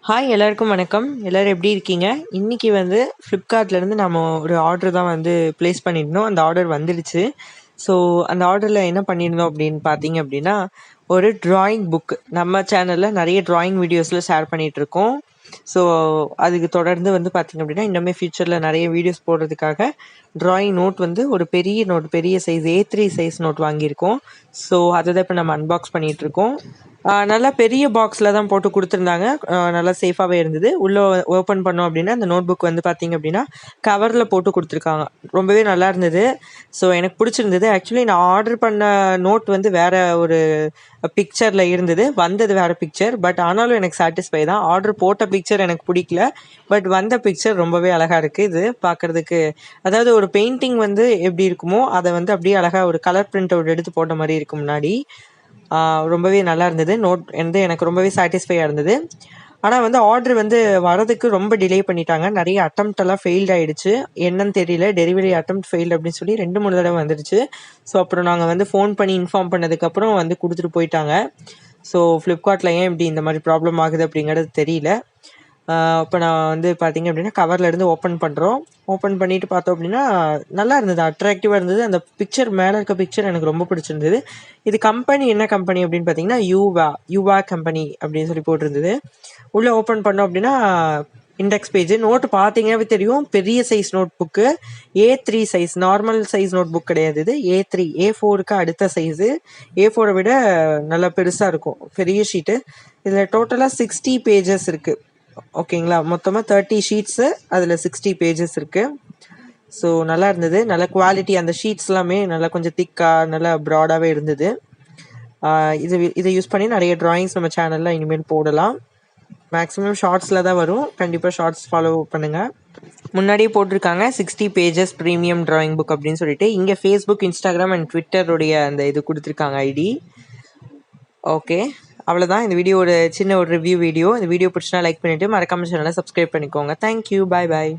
Hi எல்லாருக்கும் வணக்கம். எல்லோரும் எப்படி இருக்கீங்க? இன்றைக்கி வந்து ஃப்ளிப்கார்ட்லேருந்து நம்ம ஒரு ஆர்டர் தான் வந்து ப்ளேஸ் பண்ணியிருந்தோம். அந்த ஆர்டர் வந்துடுச்சு. ஸோ அந்த ஆர்டரில் என்ன பண்ணியிருந்தோம் அப்படின்னு பார்த்தீங்க அப்படின்னா, ஒரு ட்ராயிங் புக் நம்ம சேனலில் நிறைய ட்ராயிங் வீடியோஸில் ஷேர் பண்ணிகிட்ருக்கோம். ஸோ அதுக்கு தொடர்ந்து வந்து பார்த்திங்க அப்படின்னா, இன்னுமே ஃப்யூச்சரில் நிறைய வீடியோஸ் போடுறதுக்காக ட்ராயிங் நோட் வந்து ஒரு பெரிய நோட், பெரிய சைஸ் A3 சைஸ் நோட் வாங்கியிருக்கோம். ஸோ அதை தான் இப்போ நம்ம அன்பாக்ஸ் பண்ணிகிட்ருக்கோம். நல்லா பெரிய பாக்ஸில் தான் போட்டு கொடுத்துருந்தாங்க. நல்லா சேஃபாகவே இருந்தது. உள்ளே ஓப்பன் பண்ணோம் அப்படின்னா அந்த நோட் புக் வந்து பார்த்திங்க அப்படின்னா கவரில் போட்டு கொடுத்துருக்காங்க. ரொம்பவே நல்லா இருந்தது. ஸோ எனக்கு பிடிச்சிருந்தது. ஆக்சுவலி நான் ஆர்டர் பண்ண நோட் வந்து வேறு ஒரு பிக்சரில் இருந்தது, வந்தது வேறு பிக்சர். பட் ஆனாலும் எனக்கு சாட்டிஸ்ஃபை தான். ஆர்டர் போட்ட பிக்சர் எனக்கு பிடிக்கல, பட் வந்த பிக்சர் ரொம்பவே அழகாக இருக்குது. இது பார்க்குறதுக்கு அதாவது ஒரு பெயிண்டிங் வந்து எப்படி இருக்குமோ அதை வந்து அப்படியே அழகாக ஒரு கலர் பிரிண்ட் அவுட் எடுத்து போட்ட மாதிரி இருக்குது முன்னாடி. ரொம்பவே நல்லா இருந்தது. நோட் வந்து எனக்கு ரொம்பவே சாட்டிஸ்ஃபையாக இருந்தது. ஆனால் வந்து ஆர்டர் வந்து வரதுக்கு ரொம்ப டிலே பண்ணிட்டாங்க. நிறைய அட்டம்ப்டெல்லாம் ஃபெயில்ட் ஆகிடுச்சு. என்னன்னு தெரியல, டெலிவரி அட்டம்ப்ட் ஃபெயில்டு அப்படின்னு சொல்லி 2-3 தடவை வந்துடுச்சு. ஸோ அப்புறம் நாங்கள் வந்து ஃபோன் பண்ணி இன்ஃபார்ம் பண்ணதுக்கப்புறம் வந்து கொடுத்துட்டு போயிட்டாங்க. ஸோ ஃப்ளிப்கார்ட்டில் ஏன் இப்படி இந்த மாதிரி ப்ராப்ளம் ஆகுது அப்படிங்கிறது தெரியல. இப்போ நான் வந்து பார்த்திங்க அப்படின்னா கவர்லேருந்து ஓப்பன் பண்ணுறோம். ஓப்பன் பண்ணிவிட்டு பார்த்தோம் அப்படின்னா நல்லா இருந்தது, அட்ராக்டிவாக இருந்தது. அந்த பிக்சர் மேலே இருக்க பிக்சர் எனக்கு ரொம்ப பிடிச்சிருந்தது. இது கம்பெனி என்ன கம்பெனி அப்படின்னு பார்த்தீங்கன்னா யூவா கம்பெனி அப்படின்னு சொல்லி போட்டிருந்தது. உள்ளே ஓப்பன் பண்ணோம் அப்படின்னா இண்டெக்ஸ் பேஜ் நோட்டு பார்த்தீங்கன்னாவே தெரியும். பெரிய size notebook, A3 size, normal size notebook கிடையாது. இது A3, A4க்கு அடுத்த சைஸு. A4 விட நல்லா பெருசாக இருக்கும், பெரிய ஷீட்டு. இதில் டோட்டலாக 60 பேஜஸ் இருக்குது. ஓகேங்களா, மொத்தமாக 30 ஷீட்ஸு, அதில் 60 பேஜஸ் இருக்குது. ஸோ நல்லா இருந்தது. நல்ல குவாலிட்டி, அந்த ஷீட்ஸ் எல்லாமே நல்லா கொஞ்சம் திக்காக நல்லா ப்ராடாகவே இருந்தது. இதை யூஸ் பண்ணி நிறைய ட்ராயிங்ஸ் நம்ம சேனலில் இனிமேல் போடலாம். மேக்ஸிமம் ஷார்ட்ஸில் தான் வரும். கண்டிப்பாக ஷார்ட்ஸ் ஃபாலோ பண்ணுங்கள். முன்னாடியே போட்டிருக்காங்க 60 பேஜஸ் ப்ரீமியம் ட்ராயிங் புக் அப்படின்னு சொல்லிட்டு. இங்கே ஃபேஸ்புக், இன்ஸ்டாகிராம் அண்ட் ட்விட்டருடைய அந்த இது கொடுத்துருக்காங்க, ஐடி. ஓகே, அவ்வளோதான். இந்த வீடியோ ஒரு சின்ன ஒரு ரிவ்யூ வீடியோ. இந்த வீடியோ பிடிச்சினா லைக் பண்ணிவிட்டு மறக்காம சேனலை சப்ஸ்கிரைப் பண்ணிக்கோங்க. தேங்க்யூ, பாய் பாய்.